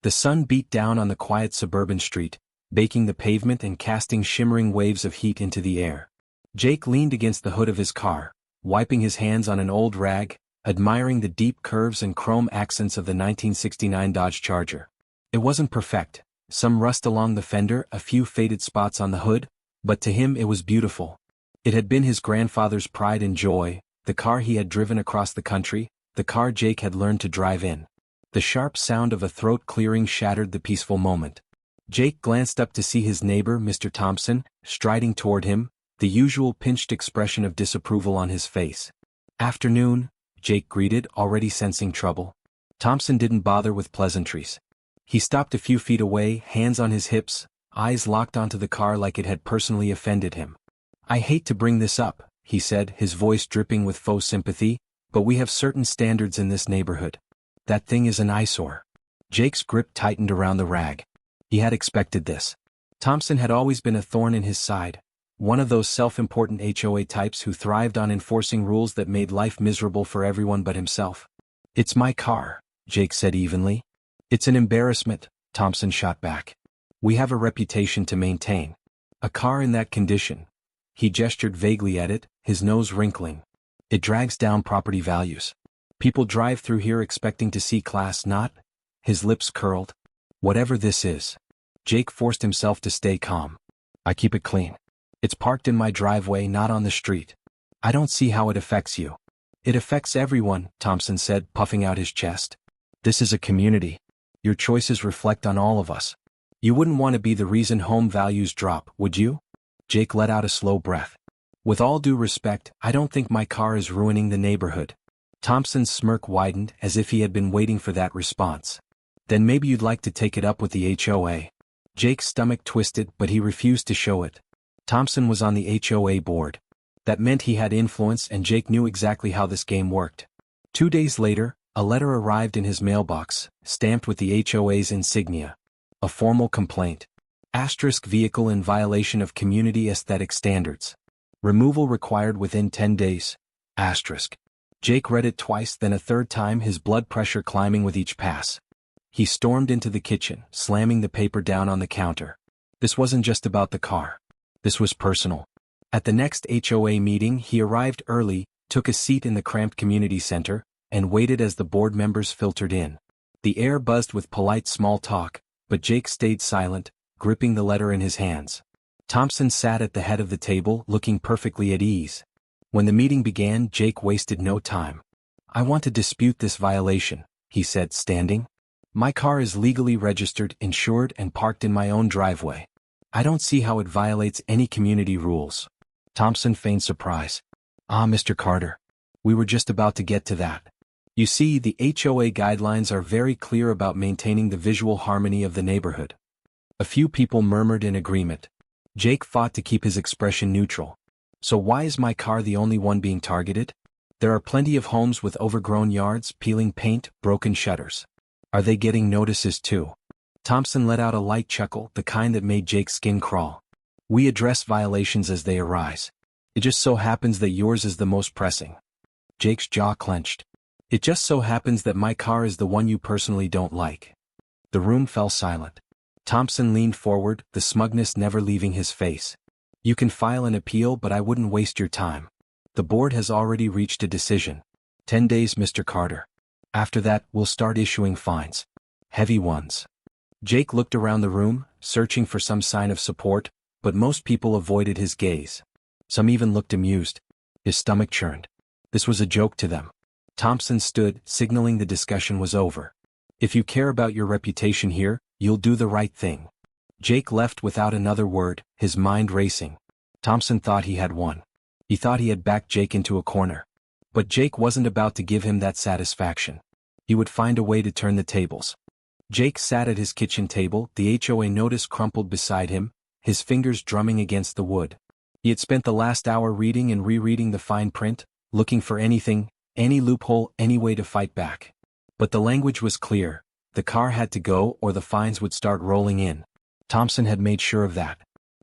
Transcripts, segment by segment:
The sun beat down on the quiet suburban street, baking the pavement and casting shimmering waves of heat into the air. Jake leaned against the hood of his car, wiping his hands on an old rag, admiring the deep curves and chrome accents of the 1969 Dodge Charger. It wasn't perfect, some rust along the fender, a few faded spots on the hood, but to him it was beautiful. It had been his grandfather's pride and joy, the car he had driven across the country, the car Jake had learned to drive in. The sharp sound of a throat clearing shattered the peaceful moment. Jake glanced up to see his neighbor, Mr. Thompson, striding toward him, the usual pinched expression of disapproval on his face. "Afternoon," Jake greeted, already sensing trouble. Thompson didn't bother with pleasantries. He stopped a few feet away, hands on his hips, eyes locked onto the car like it had personally offended him. "I hate to bring this up," he said, his voice dripping with faux sympathy, "but we have certain standards in this neighborhood. That thing is an eyesore." Jake's grip tightened around the rag. He had expected this. Thompson had always been a thorn in his side, one of those self-important HOA types who thrived on enforcing rules that made life miserable for everyone but himself. "It's my car," Jake said evenly. "It's an embarrassment," Thompson shot back. "We have a reputation to maintain. A car in that condition," he gestured vaguely at it, his nose wrinkling, "it drags down property values. People drive through here expecting to see class, not—" His lips curled. "Whatever this is." Jake forced himself to stay calm. "I keep it clean. It's parked in my driveway, not on the street. I don't see how it affects you." "It affects everyone," Thompson said, puffing out his chest. "This is a community. Your choices reflect on all of us. You wouldn't want to be the reason home values drop, would you?" Jake let out a slow breath. "With all due respect, I don't think my car is ruining the neighborhood." Thompson's smirk widened as if he had been waiting for that response. "Then maybe you'd like to take it up with the HOA." Jake's stomach twisted, but he refused to show it. Thompson was on the HOA board. That meant he had influence, and Jake knew exactly how this game worked. 2 days later, a letter arrived in his mailbox, stamped with the HOA's insignia. A formal complaint. Asterisk vehicle in violation of community aesthetic standards. Removal required within 10 days. Asterisk. Jake read it twice, then a third time, his blood pressure climbing with each pass. He stormed into the kitchen, slamming the paper down on the counter. This wasn't just about the car. This was personal. At the next HOA meeting, he arrived early, took a seat in the cramped community center, and waited as the board members filtered in. The air buzzed with polite small talk, but Jake stayed silent, gripping the letter in his hands. Thompson sat at the head of the table, looking perfectly at ease. When the meeting began, Jake wasted no time. "I want to dispute this violation," he said, standing. "My car is legally registered, insured, and parked in my own driveway. I don't see how it violates any community rules." Thompson feigned surprise. "Ah, Mr. Carter. We were just about to get to that. You see, the HOA guidelines are very clear about maintaining the visual harmony of the neighborhood." A few people murmured in agreement. Jake fought to keep his expression neutral. "So why is my car the only one being targeted? There are plenty of homes with overgrown yards, peeling paint, broken shutters. Are they getting notices too?" Thompson let out a light chuckle, the kind that made Jake's skin crawl. "We address violations as they arise. It just so happens that yours is the most pressing." Jake's jaw clenched. "It just so happens that my car is the one you personally don't like." The room fell silent. Thompson leaned forward, the smugness never leaving his face. "You can file an appeal, but I wouldn't waste your time. The board has already reached a decision. 10 days, Mr. Carter. After that, we'll start issuing fines. Heavy ones." Jake looked around the room, searching for some sign of support, but most people avoided his gaze. Some even looked amused. His stomach churned. This was a joke to them. Thompson stood, signaling the discussion was over. "If you care about your reputation here, you'll do the right thing." Jake left without another word, his mind racing. Thompson thought he had won. He thought he had backed Jake into a corner. But Jake wasn't about to give him that satisfaction. He would find a way to turn the tables. Jake sat at his kitchen table, the HOA notice crumpled beside him, his fingers drumming against the wood. He had spent the last hour reading and rereading the fine print, looking for anything, any loophole, any way to fight back. But the language was clear. The car had to go or the fines would start rolling in. Thompson had made sure of that.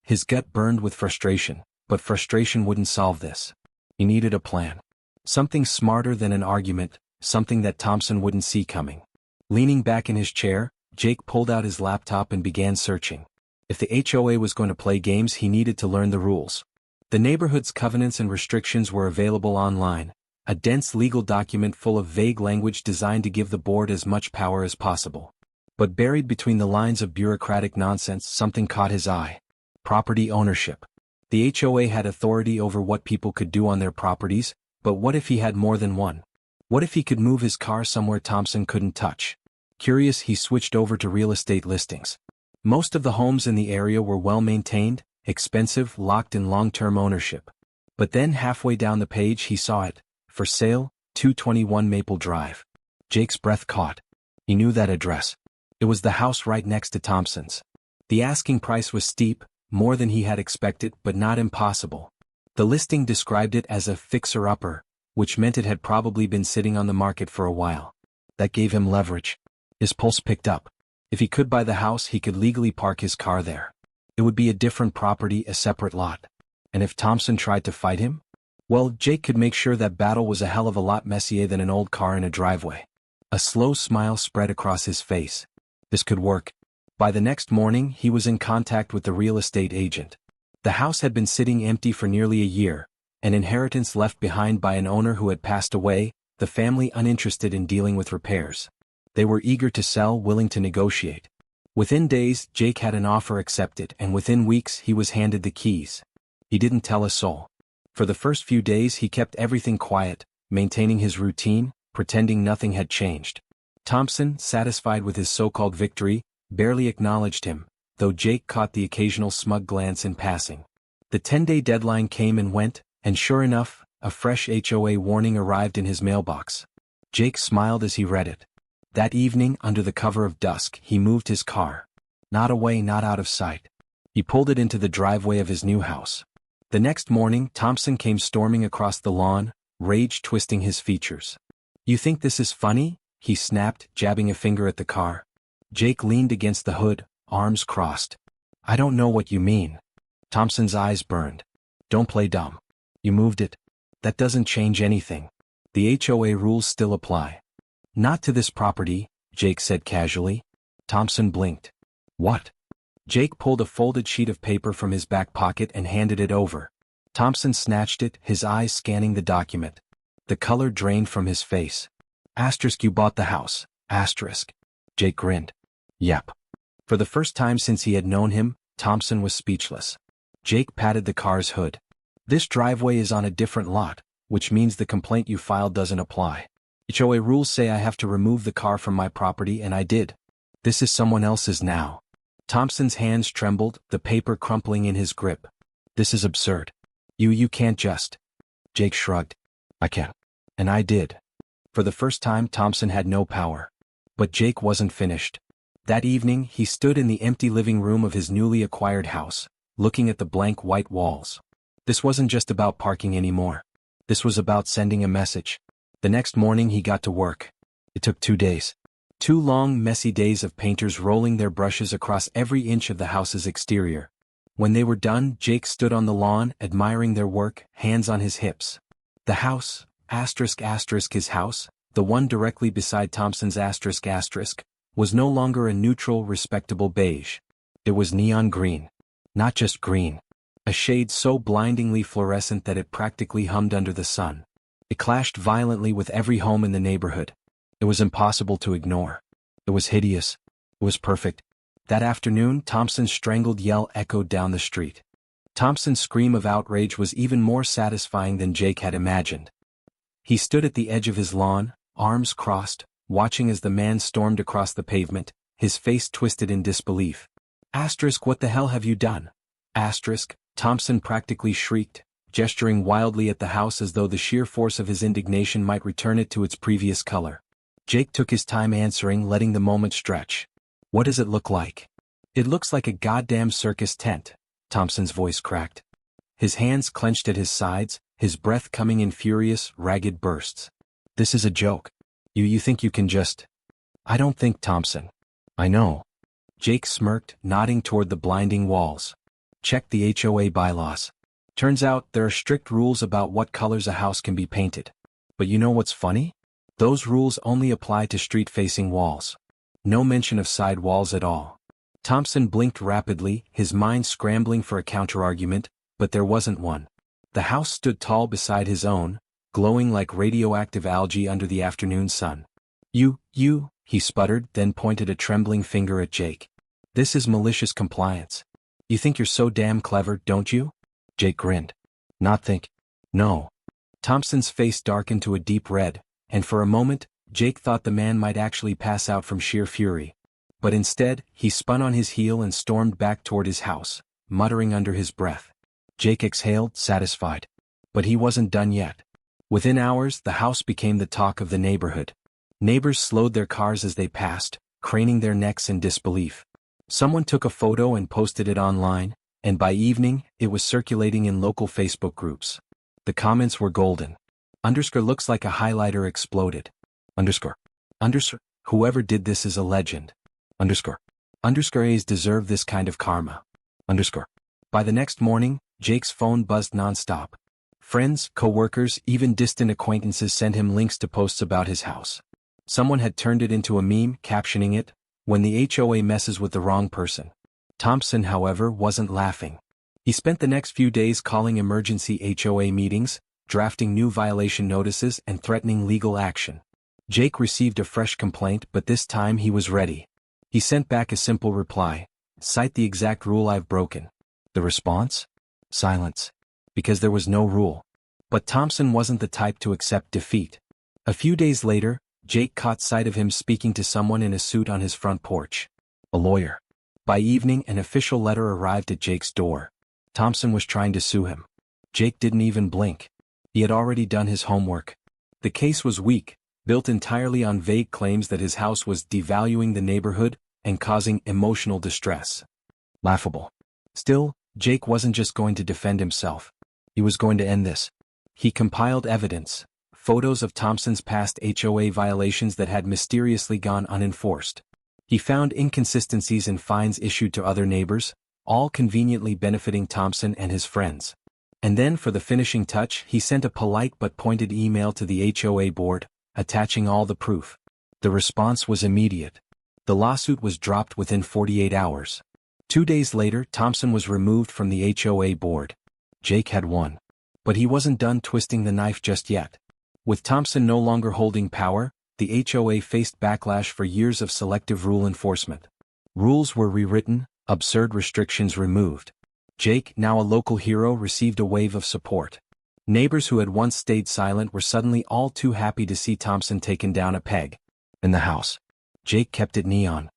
His gut burned with frustration, but frustration wouldn't solve this. He needed a plan. Something smarter than an argument, something that Thompson wouldn't see coming. Leaning back in his chair, Jake pulled out his laptop and began searching. If the HOA was going to play games, he needed to learn the rules. The neighborhood's covenants and restrictions were available online, a dense legal document full of vague language designed to give the board as much power as possible. But buried between the lines of bureaucratic nonsense, something caught his eye. Property ownership. The HOA had authority over what people could do on their properties, but what if he had more than one? What if he could move his car somewhere Thompson couldn't touch? Curious, he switched over to real estate listings. Most of the homes in the area were well-maintained, expensive, locked in long-term ownership. But then halfway down the page he saw it. For sale, 221 Maple Drive. Jake's breath caught. He knew that address. It was the house right next to Thompson's. The asking price was steep, more than he had expected, but not impossible. The listing described it as a fixer-upper, which meant it had probably been sitting on the market for a while. That gave him leverage. His pulse picked up. If he could buy the house, he could legally park his car there. It would be a different property, a separate lot. And if Thompson tried to fight him? Well, Jake could make sure that battle was a hell of a lot messier than an old car in a driveway. A slow smile spread across his face. This could work. By the next morning, he was in contact with the real estate agent. The house had been sitting empty for nearly a year, an inheritance left behind by an owner who had passed away, the family uninterested in dealing with repairs. They were eager to sell, willing to negotiate. Within days, Jake had an offer accepted, and within weeks he was handed the keys. He didn't tell a soul. For the first few days he kept everything quiet, maintaining his routine, pretending nothing had changed. Thompson, satisfied with his so-called victory, barely acknowledged him, though Jake caught the occasional smug glance in passing. The 10-day deadline came and went, and sure enough, a fresh HOA warning arrived in his mailbox. Jake smiled as he read it. That evening, under the cover of dusk, he moved his car. Not away, not out of sight. He pulled it into the driveway of his new house. The next morning, Thompson came storming across the lawn, rage twisting his features. "You think this is funny?" he snapped, jabbing a finger at the car. Jake leaned against the hood, arms crossed. "I don't know what you mean." Thompson's eyes burned. "Don't play dumb. You moved it. That doesn't change anything. The HOA rules still apply." "Not to this property," Jake said casually. Thompson blinked. "What?" Jake pulled a folded sheet of paper from his back pocket and handed it over. Thompson snatched it, his eyes scanning the document. The color drained from his face. "Asterisk, you bought the house. Asterisk." Jake grinned. "Yep." For the first time since he had known him, Thompson was speechless. Jake patted the car's hood. "This driveway is on a different lot, which means the complaint you filed doesn't apply. HOA rules say I have to remove the car from my property, and I did. This is someone else's now." Thompson's hands trembled, the paper crumpling in his grip. "This is absurd. You can't just." Jake shrugged. "I can. And I did." For the first time, Thompson had no power. But Jake wasn't finished. That evening, he stood in the empty living room of his newly acquired house, looking at the blank white walls. This wasn't just about parking anymore. This was about sending a message. The next morning he got to work. It took 2 days. 2 long, messy days of painters rolling their brushes across every inch of the house's exterior. When they were done, Jake stood on the lawn, admiring their work, hands on his hips. The house, asterisk his house, the one directly beside Thompson's asterisk, was no longer a neutral, respectable beige. It was neon green. Not just green. A shade so blindingly fluorescent that it practically hummed under the sun. It clashed violently with every home in the neighborhood. It was impossible to ignore. It was hideous. It was perfect. That afternoon, Thompson's strangled yell echoed down the street. Thompson's scream of outrage was even more satisfying than Jake had imagined. He stood at the edge of his lawn, arms crossed, watching as the man stormed across the pavement, his face twisted in disbelief. "Asterisk, what the hell have you done?" "Asterisk," Thompson practically shrieked, gesturing wildly at the house as though the sheer force of his indignation might return it to its previous color. Jake took his time answering, letting the moment stretch. "What does it look like?" "It looks like a goddamn circus tent," Thompson's voice cracked. His hands clenched at his sides, his breath coming in furious, ragged bursts. "This is a joke. You think you can just—" "I don't think, Thompson. I know." Jake smirked, nodding toward the blinding walls. "Check the HOA bylaws. Turns out there are strict rules about what colors a house can be painted. But you know what's funny? Those rules only apply to street-facing walls. No mention of side walls at all. Thompson blinked rapidly, his mind scrambling for a counterargument, but there wasn't one. The house stood tall beside his own, glowing like radioactive algae under the afternoon sun. You, he sputtered, then pointed a trembling finger at Jake. This is malicious compliance. You think you're so damn clever, don't you? Jake grinned. Not think. No. Thompson's face darkened to a deep red, and for a moment, Jake thought the man might actually pass out from sheer fury. But instead, he spun on his heel and stormed back toward his house, muttering under his breath. Jake exhaled, satisfied. But he wasn't done yet. Within hours, the house became the talk of the neighborhood. Neighbors slowed their cars as they passed, craning their necks in disbelief. Someone took a photo and posted it online, and by evening, it was circulating in local Facebook groups. The comments were golden. Looks like a highlighter exploded. Whoever did this is a legend. A's deserve this kind of karma. By the next morning, Jake's phone buzzed nonstop. Friends, co-workers, even distant acquaintances sent him links to posts about his house. Someone had turned it into a meme, captioning it, "When the HOA messes with the wrong person." Thompson, however, wasn't laughing. He spent the next few days calling emergency HOA meetings, drafting new violation notices and threatening legal action. Jake received a fresh complaint, but this time he was ready. He sent back a simple reply: "Cite the exact rule I've broken." The response? Silence. Because there was no rule. But Thompson wasn't the type to accept defeat. A few days later, Jake caught sight of him speaking to someone in a suit on his front porch. A lawyer. By evening, an official letter arrived at Jake's door. Thompson was trying to sue him. Jake didn't even blink. He had already done his homework. The case was weak, built entirely on vague claims that his house was devaluing the neighborhood and causing emotional distress. Laughable. Still, Jake wasn't just going to defend himself. He was going to end this. He compiled evidence, photos of Thompson's past HOA violations that had mysteriously gone unenforced. He found inconsistencies in fines issued to other neighbors, all conveniently benefiting Thompson and his friends. And then for the finishing touch, he sent a polite but pointed email to the HOA board, attaching all the proof. The response was immediate. The lawsuit was dropped within 48 hours. 2 days later, Thompson was removed from the HOA board. Jake had won. But he wasn't done twisting the knife just yet. With Thompson no longer holding power, the HOA faced backlash for years of selective rule enforcement. Rules were rewritten, absurd restrictions removed. Jake, now a local hero, received a wave of support. Neighbors who had once stayed silent were suddenly all too happy to see Thompson taken down a peg. In the house, Jake kept it neon.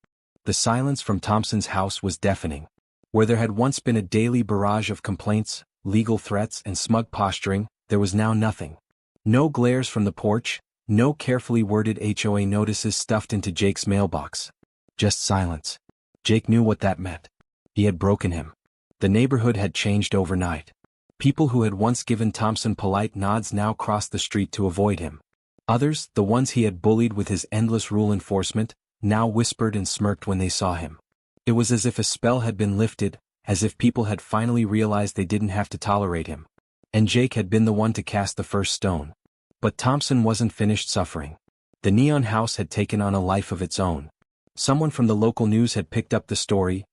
The silence from Thompson's house was deafening. Where there had once been a daily barrage of complaints, legal threats, and smug posturing, there was now nothing. No glares from the porch, no carefully worded HOA notices stuffed into Jake's mailbox. Just silence. Jake knew what that meant. He had broken him. The neighborhood had changed overnight. People who had once given Thompson polite nods now crossed the street to avoid him. Others, the ones he had bullied with his endless rule enforcement, now whispered and smirked when they saw him. It was as if a spell had been lifted, as if people had finally realized they didn't have to tolerate him. And Jake had been the one to cast the first stone. But Thompson wasn't finished suffering. The neon house had taken on a life of its own. Someone from the local news had picked up the story,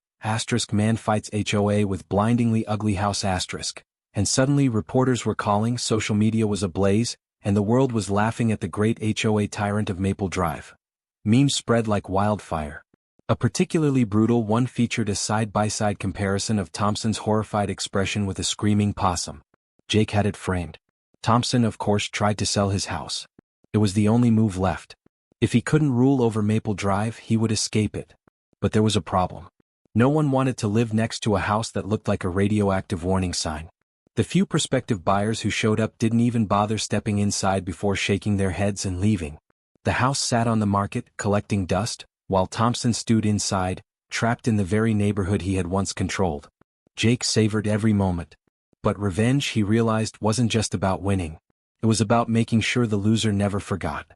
*Man fights HOA with blindingly ugly house*. And suddenly reporters were calling, social media was ablaze, and the world was laughing at the great HOA tyrant of Maple Drive. Memes spread like wildfire. A particularly brutal one featured a side-by-side comparison of Thompson's horrified expression with a screaming possum. Jake had it framed. Thompson, of course, tried to sell his house. It was the only move left. If he couldn't rule over Maple Drive, he would escape it. But there was a problem. No one wanted to live next to a house that looked like a radioactive warning sign. The few prospective buyers who showed up didn't even bother stepping inside before shaking their heads and leaving. The house sat on the market, collecting dust, while Thompson stewed inside, trapped in the very neighborhood he had once controlled. Jake savored every moment. But revenge, he realized, wasn't just about winning. It was about making sure the loser never forgot.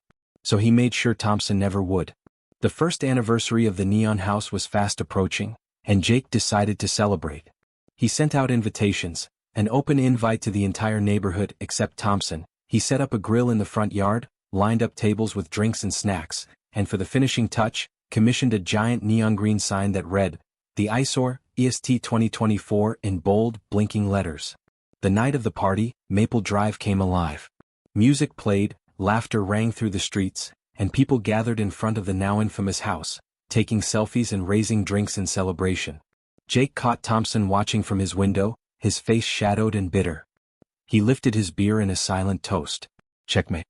So he made sure Thompson never would. The first anniversary of the neon house was fast approaching, and Jake decided to celebrate. He sent out invitations, an open invite to the entire neighborhood except Thompson. He set up a grill in the front yard, lined up tables with drinks and snacks, and for the finishing touch, commissioned a giant neon green sign that read, "The Eyesore, EST 2024" in bold, blinking letters. The night of the party, Maple Drive came alive. Music played, laughter rang through the streets, and people gathered in front of the now infamous house, taking selfies and raising drinks in celebration. Jake caught Thompson watching from his window, his face shadowed and bitter. He lifted his beer in a silent toast. Checkmate.